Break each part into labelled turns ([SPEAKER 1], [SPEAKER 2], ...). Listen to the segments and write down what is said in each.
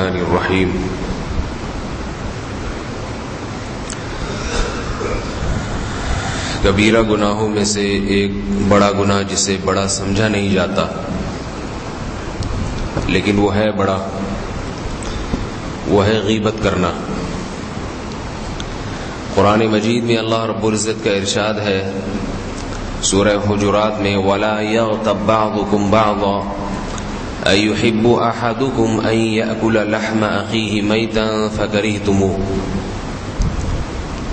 [SPEAKER 1] الرحمن الرحیم. کبیرہ گناہوں میں سے ایک بڑا گناہ جسے بڑا سمجھا نہیں جاتا لیکن وہ ہے بڑا، وہ ہے غیبت کرنا. قرآن مجید میں اللہ رب العزت کا ارشاد ہے سورہ حجرات میں وَلَا يَغْتَبْ بَعْضُكُمْ بَعْضًا أَيُحِبُّ أَحَدُكُمْ أَن يَأْكُلَ لَحْمَ أَخِيهِ مَيْتًا فَكَرِهْتُمُوهُ.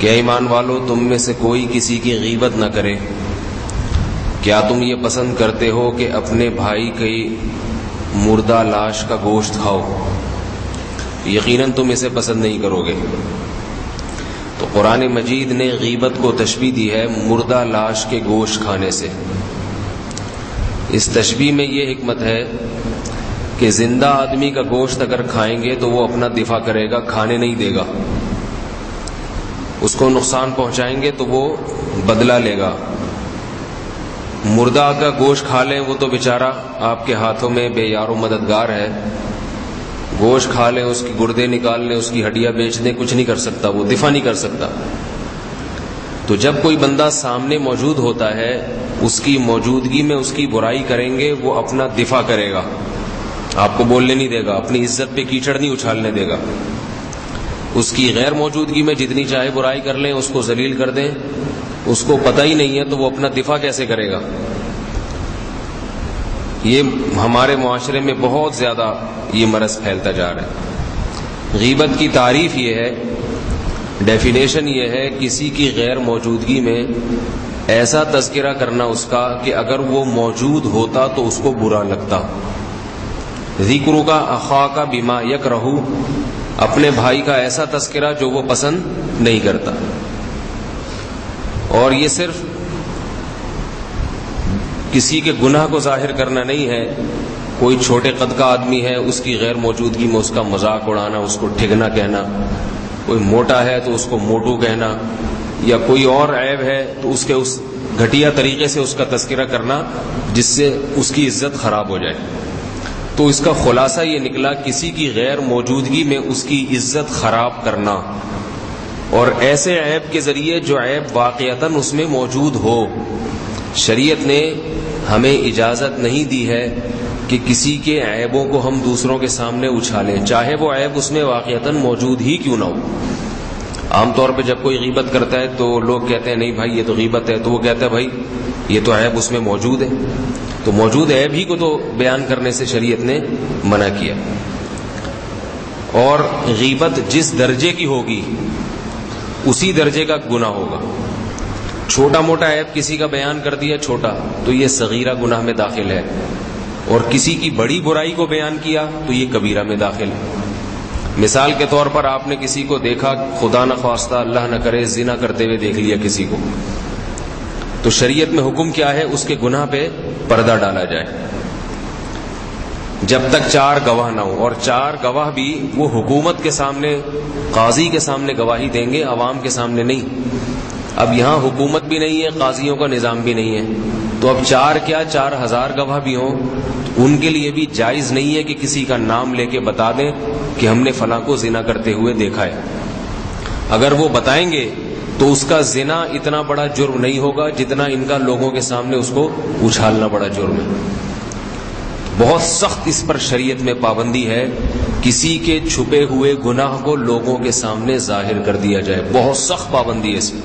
[SPEAKER 1] کیا ایمان والو تم میں سے کوئی کسی کی غیبت نہ کرے؟ کیا تم یہ پسند کرتے ہو کہ اپنے بھائی کی مردہ لاش کا گوشت کھاؤ؟ یقیناً تم اسے پسند نہیں کرو گے. تو قرآن مجید نے غیبت کو تشبیہ دی ہے مردہ لاش کے گوشت کھانے سے. اس تشبیہ میں یہ حکمت ہے کہ زندہ آدمی کا گوشت اگر کھائیں گے تو وہ اپنا دفاع کرے گا، کھانے نہیں دے گا. اس کو نقصان پہنچائیں گے تو وہ بدلہ لے گا. مردہ کا گوشت کھا لیں وہ تو بیچارہ آپ کے ہاتھوں میں بے یار و مددگار ہے. گوشت کھا لیں، اس کی گردے نکال لیں، اس کی ہڈیاں بیچ دیں، کچھ نہیں کر سکتا، وہ دفاع نہیں کر سکتا. تو جب کوئی بندہ سامنے موجود ہوتا ہے اس کی موجودگی میں اس کی برائی کریں گے وہ اپنا دفاع کرے گا، آپ کو بولنے نہیں دے گا، اپنی عزت پہ کیچڑ نہیں اچھالنے دے گا. اس کی غیر موجودگی میں جتنی چاہے برائی کر لیں، اس کو ذلیل کر دیں، اس کو پتہ ہی نہیں ہے تو وہ اپنا دفاع کیسے کرے گا؟ یہ ہمارے معاشرے میں بہت زیادہ یہ مرض پھیلتا جا رہا ہے. غیبت کی تعریف یہ ہے، ڈیفینیشن یہ ہے کسی کی غیر موجودگی میں ایسا تذکرہ کرنا اس کا کہ اگر وہ موجود ہوتا تو اس کو برا لگتا. ذکرک اخاک بما یکرہ، اپنے بھائی کا ایسا تذکرہ جو وہ پسند نہیں کرتا. اور یہ صرف کسی کے گناہ کو ظاہر کرنا نہیں ہے. کوئی چھوٹے قد کا آدمی ہے، اس کی غیر موجودگی میں اس کا مذاق اڑانا، اس کو ٹھگنا کہنا. کوئی موٹا ہے تو اس کو موٹو کہنا، یا کوئی اور عیب ہے تو اس کے اس گھٹیا طریقے سے اس کا تذکرہ کرنا جس سے اس کی عزت خراب ہو جائے. تو اس کا خلاصہ یہ نکلا کسی کی غیر موجودگی میں اس کی عزت خراب کرنا، اور ایسے عیب کے ذریعے جو عیب واقعتاً اس میں موجود ہو. شریعت نے ہمیں اجازت نہیں دی ہے کہ کسی کے عیبوں کو ہم دوسروں کے سامنے اچھالیں، چاہے وہ عیب اس میں واقعتاً موجود ہی کیوں نہ ہو. عام طور پہ جب کوئی غیبت کرتا ہے تو لوگ کہتے ہیں نہیں بھائی یہ تو غیبت ہے، تو وہ کہتا ہے بھائی یہ تو عیب اس میں موجود ہے. تو موجود عیب ہی کو تو بیان کرنے سے شریعت نے منع کیا. اور غیبت جس درجے کی ہوگی اسی درجے کا گناہ ہوگا. چھوٹا موٹا عیب کسی کا بیان کر دیا چھوٹا تو یہ صغیرہ گناہ میں داخل ہے، اور کسی کی بڑی برائی کو بیان کیا تو یہ کبیرہ میں داخل ہے. مثال کے طور پر آپ نے کسی کو دیکھا، خدا نہ خواستہ اللہ نہ کرے زنا کرتے ہوئے دیکھ لیا کسی کو، تو شریعت میں حکم کیا ہے؟ اس کے گناہ پہ پردہ ڈالا جائے جب تک 4 گواہ نہ ہو. اور 4 گواہ بھی وہ حکومت کے سامنے، قاضی کے سامنے گواہی دیں گے، عوام کے سامنے نہیں. اب یہاں حکومت بھی نہیں ہے، قاضیوں کا نظام بھی نہیں ہے، تو اب 4 کیا 4000 گواہ بھی ہوں تو ان کے لیے بھی جائز نہیں ہے کہ کسی کا نام لے کے بتا دیں کہ ہم نے فلاں کو زنا کرتے ہوئے دیکھا ہے. اگر وہ بتائیں گے تو اس کا زنا اتنا بڑا جرم نہیں ہوگا جتنا ان کا لوگوں کے سامنے اس کو اچھالنا بڑا جرم ہے. بہت سخت اس پر شریعت میں پابندی ہے، کسی کے چھپے ہوئے گناہ کو لوگوں کے سامنے ظاہر کر دیا جائے. بہت سخت پابندی ہے اس میں.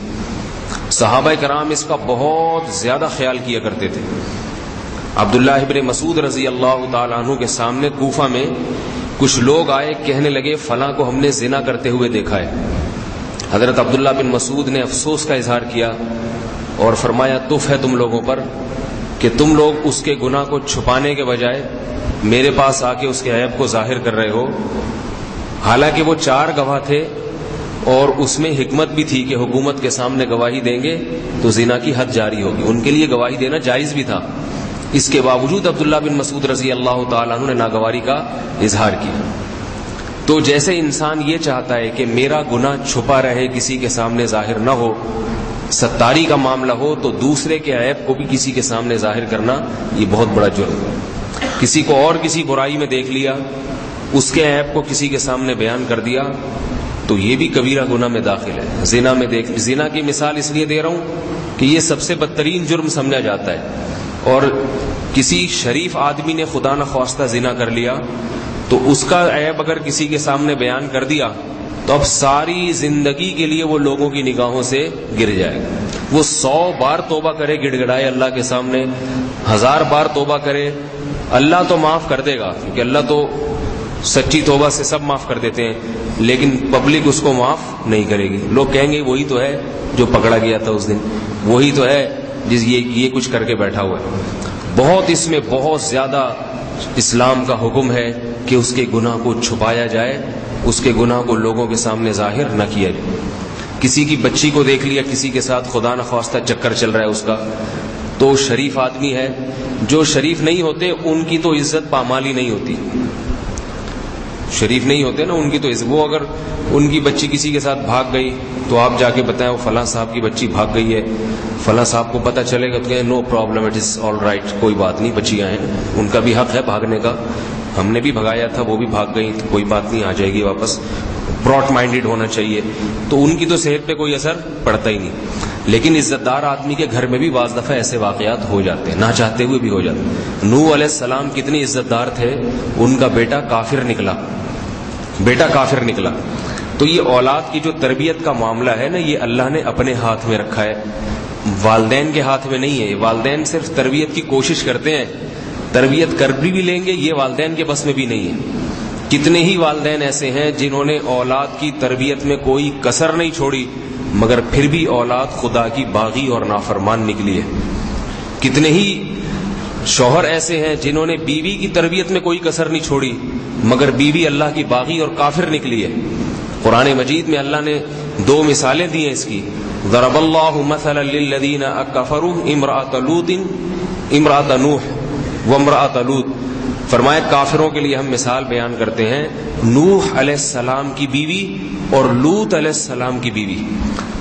[SPEAKER 1] صحابہ کرام اس کا بہت زیادہ خیال کیا کرتے تھے. عبداللہ ابن مسعود رضی اللہ تعالیٰ عنہ کے سامنے کوفہ میں کچھ لوگ آئے، کہنے لگے فلاں کو ہم نے زنا کرتے ہوئے دیکھا ہے. حضرت عبداللہ بن مسعود نے افسوس کا اظہار کیا اور فرمایا تف ہے تم لوگوں پر کہ تم لوگ اس کے گناہ کو چھپانے کے بجائے میرے پاس آ کے اس کے عیب کو ظاہر کر رہے ہو. حالانکہ وہ 4 گواہ تھے اور اس میں حکمت بھی تھی کہ حکومت کے سامنے گواہی دیں گے تو زنا کی حد جاری ہوگی، ان کے لیے گواہی دینا جائز بھی تھا. اس کے باوجود عبداللہ بن مسعود رضی اللہ تعالیٰ عنہ نے ناگواری کا اظہار کیا. تو جیسے انسان یہ چاہتا ہے کہ میرا گناہ چھپا رہے، کسی کے سامنے ظاہر نہ ہو، ستاری کا معاملہ ہو، تو دوسرے کے عیب کو بھی کسی کے سامنے ظاہر کرنا یہ بہت بڑا جرم ہے. کسی کو اور کسی برائی میں دیکھ لیا اس کے عیب کو کسی کے سامنے بیان کر دیا تو یہ بھی کبیرہ گناہ میں داخل ہے. زنا میں دیکھ، زنا کی مثال اس لیے دے رہا ہوں کہ یہ سب سے بدترین جرم سمجھا جاتا ہے، اور کسی شریف آدمی نے خدا نخواستہ زنا کر لیا تو اس کا عیب اگر کسی کے سامنے بیان کر دیا تو اب ساری زندگی کے لیے وہ لوگوں کی نگاہوں سے گر جائے گا. وہ 100 بار توبہ کرے، گڑ گڑائے اللہ کے سامنے، 1000 بار توبہ کرے، اللہ تو معاف کر دے گا کیونکہ اللہ تو سچی توبہ سے سب معاف کر دیتے ہیں، لیکن پبلک اس کو معاف نہیں کرے گی. لوگ کہیں گے وہی تو ہے جو پکڑا گیا تھا اس دن، وہی تو ہے جس یہ کچھ کر کے بیٹھا ہوا ہے. بہت اس میں بہت زیادہ اسلام کا حکم ہے کہ اس کے گناہ کو چھپایا جائے، اس کے گناہ کو لوگوں کے سامنے ظاہر نہ کیا جائے. کسی کی بچی کو دیکھ لیا، کسی کے ساتھ خدا نخواستہ چکر چل رہا ہے اس کا، تو شریف آدمی ہے. جو شریف نہیں ہوتے ان کی تو عزت پامالی نہیں ہوتی، شریف نہیں ہوتے نا ان کی تو عزت. وہ اگر ان کی بچی کسی کے ساتھ بھاگ گئی تو آپ جا کے بتائیں وہ فلاں صاحب کی بچی بھاگ گئی ہے، فلاں صاحب کو پتہ چلے گا تو کہیں no problem, it is all right, کوئی بات نہیں، بچیاں ہیں، ان کا بھی حق ہے بھاگنے کا، ہم نے بھی بھگایا تھا وہ بھی بھاگ گئی تو کوئی بات نہیں، آ جائے گی واپس. براڈ مائنڈیڈ ہونا چاہیے. تو ان کی تو صحت پہ کوئی اثر پڑتا ہی نہیں. لیکن عزت دار آدمی کے گھر میں بھی بعض دفعہ ایسے واقعات ہو جاتے ہیں، نہ چاہتے ہوئے بھی ہو جاتے ہیں. نوح علیہ السلام کتنی عزت دار تھے، ان کا بیٹا کافر نکلا، بیٹا کافر نکلا. تو یہ اولاد کی جو تربیت کا معاملہ ہے نا، یہ اللہ نے اپنے ہاتھ میں رکھا ہے، والدین کے ہاتھ میں نہیں ہے. والدین صرف تربیت کی کوشش کرتے ہیں، تربیت کر بھی لیں گے، یہ والدین کے بس میں بھی نہیں ہے. کتنے ہی والدین ایسے ہیں جنہوں نے اولاد کی تربیت میں کوئی کسر نہیں چھوڑی، مگر پھر بھی اولاد خدا کی باغی اور نافرمان نکلی ہے. کتنے ہی شوہر ایسے ہیں جنہوں نے بیوی کی تربیت میں کوئی کسر نہیں چھوڑی، مگر بیوی اللہ کی باغی اور کافر نکلی ہے. قرآن مجید میں اللہ نے 2 مثالیں دی ہیں اس کی. ضرب اللہ مثلا للذین کفروا امرأۃ نوح وامرأۃ لوط. فرمایا کافروں کے لیے ہم مثال بیان کرتے ہیں نوح علیہ السلام کی بیوی اور لوط علیہ السلام کی بیوی.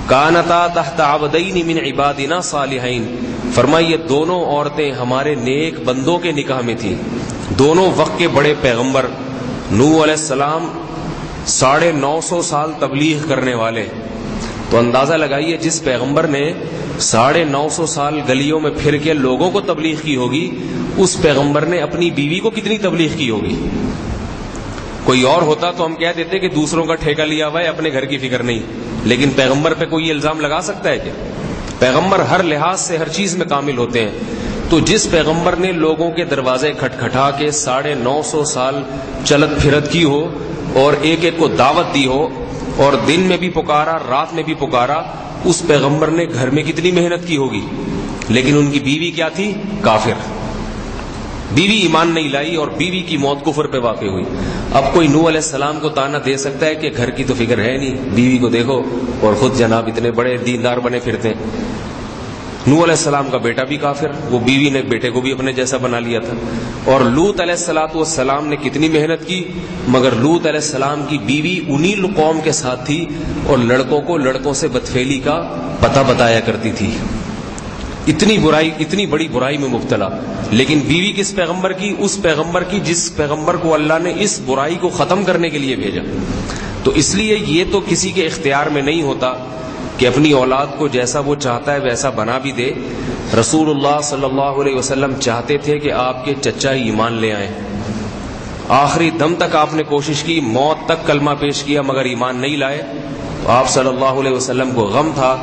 [SPEAKER 1] کانتا تحت عبدین من عبادنا صالحین. فرمایا یہ دونوں عورتیں ہمارے نیک بندوں کے نکاح میں تھیں، دونوں وقت کے بڑے پیغمبر. نوح علیہ السلام 950 سال تبلیغ کرنے والے. تو اندازہ لگائیے جس پیغمبر نے 950 سال گلیوں میں پھر کے لوگوں کو تبلیغ کی ہوگی، اس پیغمبر نے اپنی بیوی کو کتنی تبلیغ کی ہوگی. کوئی اور ہوتا تو ہم کہہ دیتے کہ دوسروں کا ٹھیکہ لیا ہوا ہے، اپنے گھر کی فکر نہیں. لیکن پیغمبر پہ کوئی الزام لگا سکتا ہے کیا؟ پیغمبر ہر لحاظ سے ہر چیز میں کامل ہوتے ہیں. تو جس پیغمبر نے لوگوں کے دروازے کھٹکھٹا کے 950 سال چلت پھرت کی ہو اور ایک ایک کو دعوت دی ہو اور دن میں بھی پکارا رات میں بھی پکارا، اس پیغمبر نے گھر میں کتنی محنت کی ہوگی. لیکن ان کی بیوی کیا تھی؟ کافر. بیوی ایمان نہیں لائی اور بیوی کی موت کفر پہ واقع ہوئی. اب کوئی نوح علیہ السلام کو تانا دے سکتا ہے کہ گھر کی تو فکر ہے نہیں، بیوی کو دیکھو، اور خود جناب اتنے بڑے دیندار بنے پھرتے ہیں. نوح علیہ السلام کا بیٹا بھی کافر، وہ بیوی نے بیٹے کو بھی اپنے جیسا بنا لیا تھا. اور لوط علیہ السلام نے کتنی محنت کی، مگر لوط علیہ السلام کی بیوی انہی قوم کے ساتھ تھی اور لڑکوں کو لڑکوں سے بدفعلی کا پتہ بتایا کرتی تھی. اتنی برائی، اتنی بڑی برائی میں مبتلا. لیکن بیوی کس پیغمبر کی؟ اس پیغمبر کی جس پیغمبر کو اللہ نے اس برائی کو ختم کرنے کے لیے بھیجا. تو اس لیے یہ تو کسی کے اختیار میں نہیں ہوتا کہ اپنی اولاد کو جیسا وہ چاہتا ہے ویسا بنا بھی دے. رسول اللہ صلی اللہ علیہ وسلم چاہتے تھے کہ آپ کے چچا ایمان لے آئیں. آخری دم تک آپ نے کوشش کی، موت تک کلمہ پیش کیا، مگر ایمان نہیں لائے. آپ صلی اللہ علیہ وسلم کو غم تھا،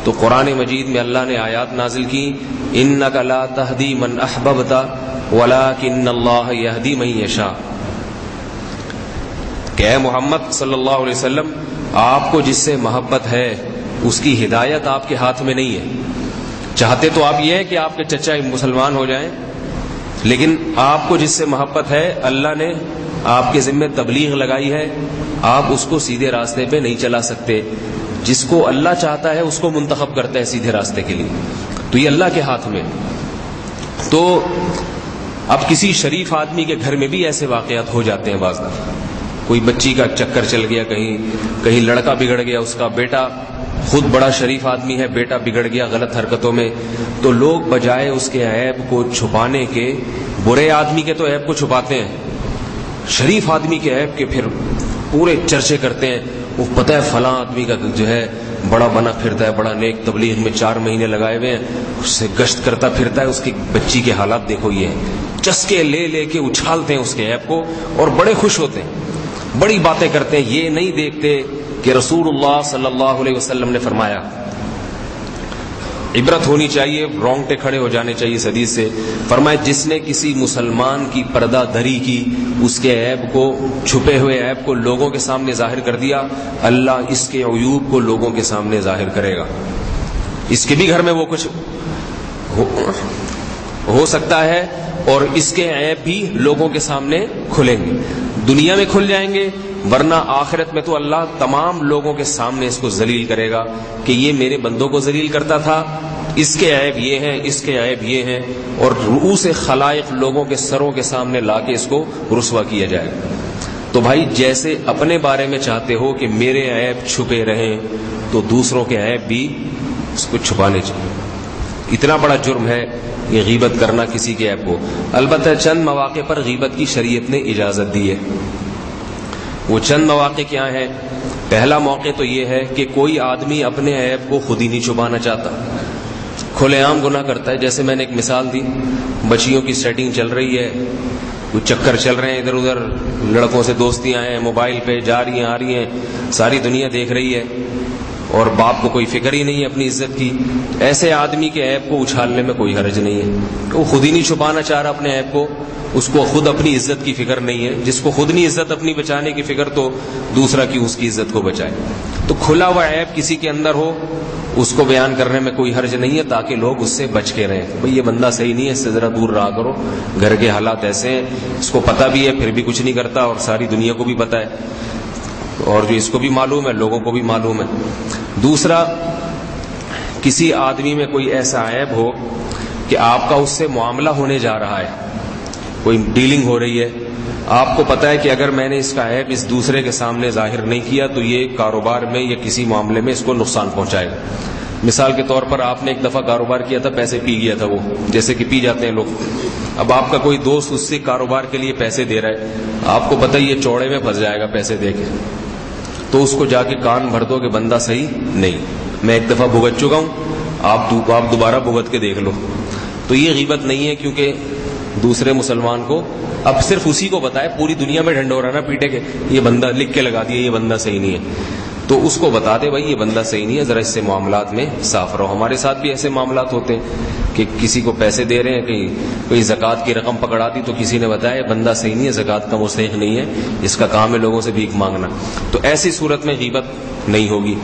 [SPEAKER 1] تو قرآن مجید میں اللہ نے آیات نازل کی، انک لا تہدی من احببت ولکن اللہ یہدی من یشاء. کہ اے محمد صلی اللہ علیہ وسلم، آپ کو جس سے محبت ہے اس کی ہدایت آپ کے ہاتھ میں نہیں ہے. چاہتے تو آپ یہ ہے کہ آپ کے چچا مسلمان ہو جائیں، لیکن آپ کو جس سے محبت ہے اللہ نے آپ کے ذمہ تبلیغ لگائی ہے، آپ اس کو سیدھے راستے پہ نہیں چلا سکتے. جس کو اللہ چاہتا ہے اس کو منتخب کرتا ہے سیدھے راستے کے لیے، تو یہ اللہ کے ہاتھ میں. تو اب کسی شریف آدمی کے گھر میں بھی ایسے واقعات ہو جاتے ہیں. بعض دفعہ کوئی بچی کا چکر چل گیا، کہیں لڑکا بگڑ گیا، اس کا بیٹا خود بڑا شریف آدمی ہے، بیٹا بگڑ گیا غلط حرکتوں میں، تو لوگ بجائے اس کے عیب کو چھپانے کے، برے آدمی کے تو عیب کو چھپاتے ہیں، شریف آدمی کے عیب کے پھر پورے چرچے کرتے ہیں. وہ پتہ ہے فلاں آدمی کا جو ہے بڑا بنا پھرتا ہے, بڑا نیک, تبلیغ میں 4 مہینے لگائے ہوئے ہیں, اس سے گشت کرتا پھرتا ہے, اس کی بچی کے حالات دیکھو یہ ہیں. چسکے لے لے کے اچھالتے ہیں اس کے عیب کو اور بڑے خوش ہوتے ہیں, بڑی باتیں کرتے ہیں. یہ نہیں دیکھتے کہ رسول اللہ صلی اللہ علیہ وسلم نے فرمایا, عبرت ہونی چاہیے, رونگٹے کھڑے ہو جانے چاہیے اس حدیث سے. فرمایا جس نے کسی مسلمان کی پردہ دری کی, اس کے عیب کو, چھپے ہوئے عیب کو لوگوں کے سامنے ظاہر کر دیا, اللہ اس کے عیوب کو لوگوں کے سامنے ظاہر کرے گا. اس کے بھی گھر میں وہ کچھ ہو سکتا ہے اور اس کے عیب بھی لوگوں کے سامنے کھلیں گے. دنیا میں کھل جائیں گے, ورنہ آخرت میں تو اللہ تمام لوگوں کے سامنے اس کو ذلیل کرے گا کہ یہ میرے بندوں کو ذلیل کرتا تھا, اس کے عیب یہ ہیں, اس کے عیب یہ ہیں, اور رؤوس خلائق لوگوں کے سروں کے سامنے لا کے اس کو رسوا کیا جائے گا. تو بھائی جیسے اپنے بارے میں چاہتے ہو کہ میرے عیب چھپے رہیں, تو دوسروں کے عیب بھی اس کو چھپانے چاہیے. اتنا بڑا جرم ہے یہ غیبت کرنا کسی کے عیب کو. البتہ چند مواقع پر غیبت کی شریعت نے اجازت دی ہے. وہ چند مواقع کیا ہیں؟ پہلا موقع تو یہ ہے کہ کوئی آدمی اپنے عیب کو خود ہی نہیں چھپانا چاہتا, کھلے عام گناہ کرتا ہے. جیسے میں نے ایک مثال دی, بچیوں کی سیٹنگ چل رہی ہے, کچھ چکر چل رہے ہیں ادھر ادھر, لڑکوں سے دوستیاں ہیں, موبائل پہ جا رہی ہیں آ رہی ہیں, ساری دنیا دیکھ رہی ہے, اور باپ کو کوئی فکر ہی نہیں ہے اپنی عزت کی. ایسے آدمی کے عیب کو اچھالنے میں کوئی حرج نہیں ہے. وہ خود ہی نہیں چھپانا چاہ رہا اپنے عیب کو, اس کو خود اپنی عزت کی فکر نہیں ہے. جس کو خود نہیں عزت اپنی بچانے کی فکر, تو دوسرا کی اس کی عزت کو بچائے. تو کھلا ہوا عیب کسی کے اندر ہو, اس کو بیان کرنے میں کوئی حرج نہیں ہے, تاکہ لوگ اس سے بچ کے رہیں. بھئی یہ بندہ صحیح نہیں ہے, اس سے ذرا دور رہا کرو, گھر کے حالات ایسے ہیں, اس کو پتہ بھی ہے پھر بھی کچھ نہیں کرتا, اور ساری دنیا کو بھی پتہ ہے, اور جو اس کو بھی معلوم ہے لوگوں کو بھی معلوم ہے. دوسرا, کسی آدمی میں کوئی ایسا عیب ہو کہ آپ کا اس سے معاملہ ہونے جا رہا ہے, کوئی ڈیلنگ ہو رہی ہے, آپ کو پتا ہے کہ اگر میں نے اس کا عیب اس دوسرے کے سامنے ظاہر نہیں کیا تو یہ کاروبار میں یا کسی معاملے میں اس کو نقصان پہنچائے گا. مثال کے طور پر آپ نے ایک دفعہ کاروبار کیا تھا, پیسے پی گیا تھا وہ, جیسے کہ پی جاتے ہیں لوگ. اب آپ کا کوئی دوست اس سے کاروبار کے لیے پیسے دے رہا ہے, آپ کو پتہ یہ چوڑے میں پھنس جائے گا پیسے دے کے, تو اس کو جا کے کان بھر دو کہ بندہ صحیح نہیں, میں ایک دفعہ بھگت چکا ہوں, آپ دوبارہ بھگت کے دیکھ لو. تو یہ غیبت نہیں ہے, کیونکہ دوسرے مسلمان کو اب صرف اسی کو بتائے, پوری دنیا میں ڈھنڈورا نہ پیٹے کہ یہ بندہ لکھ کے لگا دیا یہ بندہ صحیح نہیں ہے, تو اس کو بتا دے بھائی یہ بندہ صحیح نہیں ہے, ذرا اس سے معاملات میں صاف رہو. ہمارے ساتھ بھی ایسے معاملات ہوتے ہیں کہ کسی کو پیسے دے رہے ہیں, کہیں کوئی زکوٰۃ کی رقم پکڑا دی تو کسی نے بتایا یہ بندہ صحیح نہیں ہے, زکوٰۃ کا مستحق نہیں ہے, اس کا کام ہے لوگوں سے بھیک مانگنا. تو ایسی صورت میں غیبت نہیں ہوگی.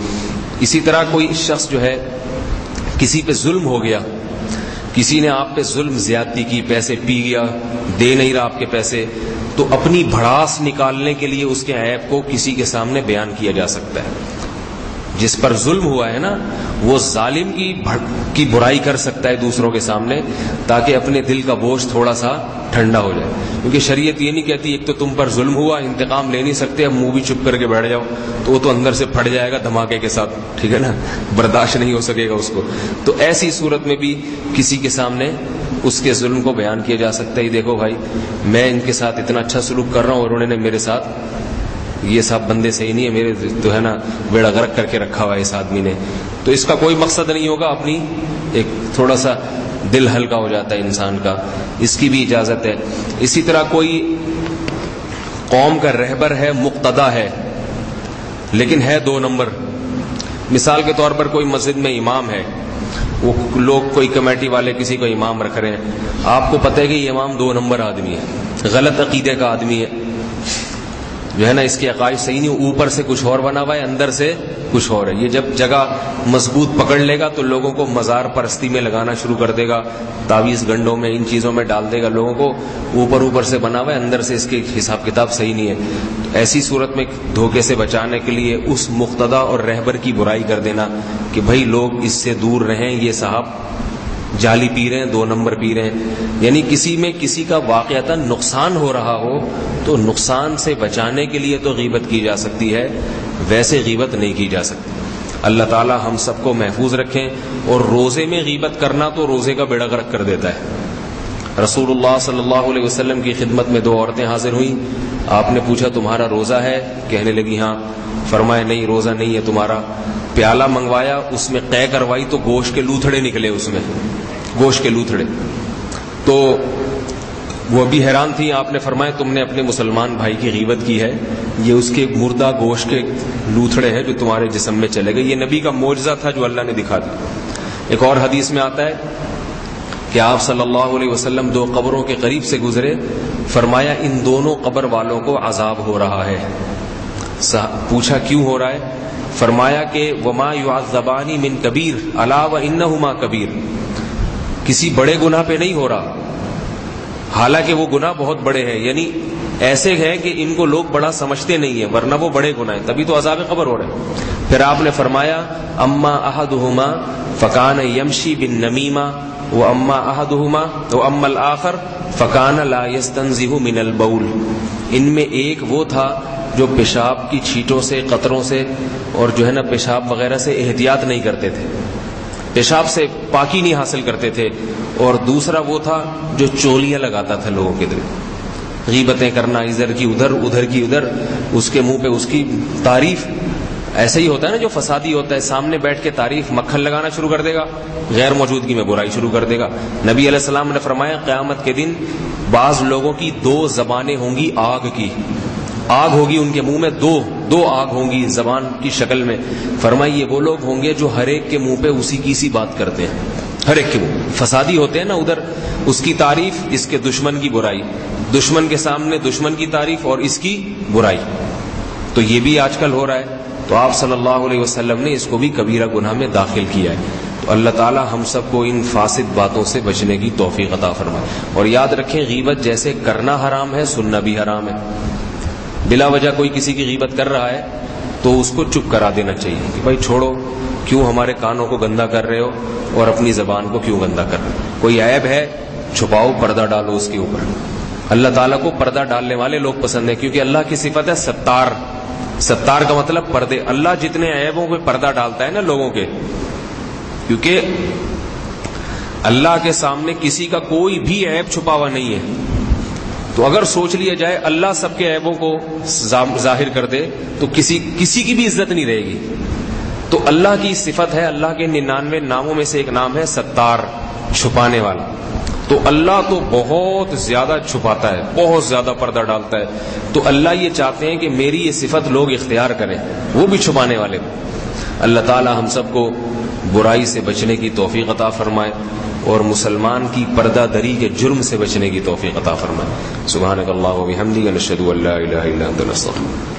[SPEAKER 1] اسی طرح کوئی شخص جو ہے کسی پہ ظلم ہو گیا, کسی نے آپ پہ ظلم زیادتی کی, پیسے پی گیا, دے نہیں رہا آپ کے پیسے, تو اپنی بھڑاس نکالنے کے لیے اس کے عیب کو کسی کے سامنے بیان کیا جا سکتا ہے. جس پر ظلم ہوا ہے نا, وہ ظالم کی برائی کر سکتا ہے دوسروں کے سامنے, تاکہ اپنے دل کا بوجھ تھوڑا سا ٹھنڈا ہو جائے. کیونکہ شریعت یہ نہیں کہتی ایک تو تم پر ظلم ہوا, انتقام لے نہیں سکتے, اب منہ بھی چپ کر کے بیٹھ جاؤ, تو وہ تو اندر سے پھٹ جائے گا دھماکے کے ساتھ, ٹھیک ہے نا, برداشت نہیں ہو سکے گا اس کو. تو ایسی صورت میں بھی کسی کے سامنے اس کے ظلم کو بیان کیا جا سکتا ہے. دیکھو بھائی میں ان کے ساتھ اتنا اچھا سلوک کر رہا ہوں, اور انہوں نے میرے ساتھ, یہ سب بندے صحیح نہیں ہے, میرے تو ہے نا بیڑا غرق کر کے رکھا ہوا ہے اس آدمی نے. تو اس کا کوئی مقصد نہیں ہوگا, اپنی ایک تھوڑا سا دل ہلکا ہو جاتا ہے انسان کا, اس کی بھی اجازت ہے. اسی طرح کوئی قوم کا رہبر ہے, مقتدا ہے, لیکن ہے 2 نمبر. مثال کے طور پر کوئی مسجد میں امام ہے, وہ لوگ کوئی کمیٹی والے کسی کو امام رکھ رہے ہیں, آپ کو پتہ ہے کہ یہ امام 2 نمبر آدمی ہے, غلط عقیدے کا آدمی ہے, جو ہے نا اس کے عقائد صحیح نہیں, اوپر سے کچھ اور بنا ہوا ہے, اندر سے کچھ اور ہے. یہ جب جگہ مضبوط پکڑ لے گا تو لوگوں کو مزار پرستی میں لگانا شروع کر دے گا, تعویذ گنڈوں میں ان چیزوں میں ڈال دے گا لوگوں کو, اوپر سے بنا ہوا ہے, اندر سے اس کے حساب کتاب صحیح نہیں ہے. ایسی صورت میں دھوکے سے بچانے کے لیے اس مقتدا اور رہبر کی برائی کر دینا کہ بھائی لوگ اس سے دور رہیں, یہ صاحب جعلی پی رہے ہیں, 2 نمبر پی رہے ہیں. یعنی کسی میں کسی کا واقعتاً نقصان ہو رہا ہو تو نقصان سے بچانے کے لیے تو غیبت کی جا سکتی ہے, ویسے غیبت نہیں کی جا سکتی. اللہ تعالی ہم سب کو محفوظ رکھیں. اور روزے میں غیبت کرنا تو روزے کا بیڑا غرق کر دیتا ہے. رسول اللہ صلی اللہ علیہ وسلم کی خدمت میں 2 عورتیں حاضر ہوئیں. آپ نے پوچھا تمہارا روزہ ہے؟ کہنے لگی ہاں. فرمایا نہیں روزہ نہیں ہے تمہارا. پیالہ منگوایا, اس میں قے کروائی تو گوشت کے لوتھڑے نکلے, اس میں گوشت کے لوتھڑے. تو وہ بھی حیران تھی. آپ نے فرمایا تم نے اپنے مسلمان بھائی کی غیبت کی ہے, یہ اس کے مردہ گوشت کے لوتھڑے ہیں جو تمہارے جسم میں چلے گئے. یہ نبی کا معجزہ تھا جو اللہ نے دکھا دیا. ایک اور حدیث میں آتا ہے کہ آپ صلی اللہ علیہ وسلم 2 قبروں کے قریب سے گزرے. فرمایا ان دونوں قبر والوں کو عذاب ہو رہا ہے. پوچھا کیوں ہو رہا ہے؟ فرمایا کہ وما يعذبان من کبیر الا وانہما کبیر. کسی بڑے گناہ پہ نہیں ہو رہا, حالانکہ وہ گناہ بہت بڑے ہیں. یعنی ایسے ہیں کہ ان کو لوگ بڑا سمجھتے نہیں ہیں, ورنہ وہ بڑے گناہ ہیں, تبھی تو عذاب قبر ہو رہے ہیں. پھر آپ نے فرمایا اما احدہما فکان یمشی بالنمیمہ واما احدہما واما الاخر فکان لا یستنزہ من البول. ان میں ایک وہ تھا جو پیشاب کی چھینٹوں سے, قطروں سے اور جو ہے نا پیشاب وغیرہ سے احتیاط نہیں کرتے تھے, پیشاب سے پاکی نہیں حاصل کرتے تھے. اور دوسرا وہ تھا جو چولیاں لگاتا تھا لوگوں کے دل, غیبتیں کرنا ادھر کی ادھر ادھر کی ادھر, اس کے منہ پہ اس کی تعریف. ایسے ہی ہوتا ہے نا جو فسادی ہوتا ہے, سامنے بیٹھ کے تعریف مکھن لگانا شروع کر دے گا, غیر موجودگی میں برائی شروع کر دے گا. نبی علیہ السلام نے فرمایا قیامت کے دن بعض لوگوں کی 2 زبانیں ہوں گی آگ کی, آگ ہوگی ان کے منہ میں, دو آگ ہوں گی زبان کی شکل میں. فرمائیے وہ لوگ ہوں گے جو ہر ایک کے منہ پہ اسی کی سی بات کرتے ہیں, ہر ایک کے منہ فسادی ہوتے ہیں نا, ادھر اس کی تعریف, اس کے دشمن کی برائی, دشمن کے سامنے دشمن کی تعریف اور اس کی برائی. تو یہ بھی آج کل ہو رہا ہے. تو آپ صلی اللہ علیہ وسلم نے اس کو بھی کبیرہ گناہ میں داخل کیا ہے. تو اللہ تعالی ہم سب کو ان فاسد باتوں سے بچنے کی توفیق عطا فرمائے. اور یاد رکھیں غیبت جیسے کرنا حرام ہے, سننا بھی حرام ہے. بلا وجہ کوئی کسی کی غیبت کر رہا ہے تو اس کو چپ کرا دینا چاہیے کہ بھائی چھوڑو, کیوں ہمارے کانوں کو گندا کر رہے ہو اور اپنی زبان کو کیوں گندا کر رہے ہو. کوئی عیب ہے چھپاؤ, پردہ ڈالو اس کے اوپر. اللہ تعالیٰ کو پردہ ڈالنے والے لوگ پسند ہیں, کیونکہ اللہ کی صفت ہے ستار. ستار کا مطلب پردے. اللہ جتنے عیبوں پہ پردہ ڈالتا ہے نا لوگوں کے, کیونکہ اللہ کے سامنے کسی کا کوئی بھی عیب چھپا ہوا نہیں ہے. تو اگر سوچ لیا جائے اللہ سب کے عیبوں کو ظاہر کر دے تو کسی کی بھی عزت نہیں رہے گی. تو اللہ کی صفت ہے, اللہ کے 99 ناموں میں سے ایک نام ہے ستار, چھپانے والا. تو اللہ تو بہت زیادہ چھپاتا ہے, بہت زیادہ پردہ ڈالتا ہے. تو اللہ یہ چاہتے ہیں کہ میری یہ صفت لوگ اختیار کریں, وہ بھی چھپانے والے. اللہ تعالی ہم سب کو برائی سے بچنے کی توفیق عطا فرمائے اور مسلمان کی پردہ دری کے جرم سے بچنے کی توفیق عطا فرمائے. سبحانک اللہم و بحمدک نشہد ان لا الہ الا انت نستغفرک.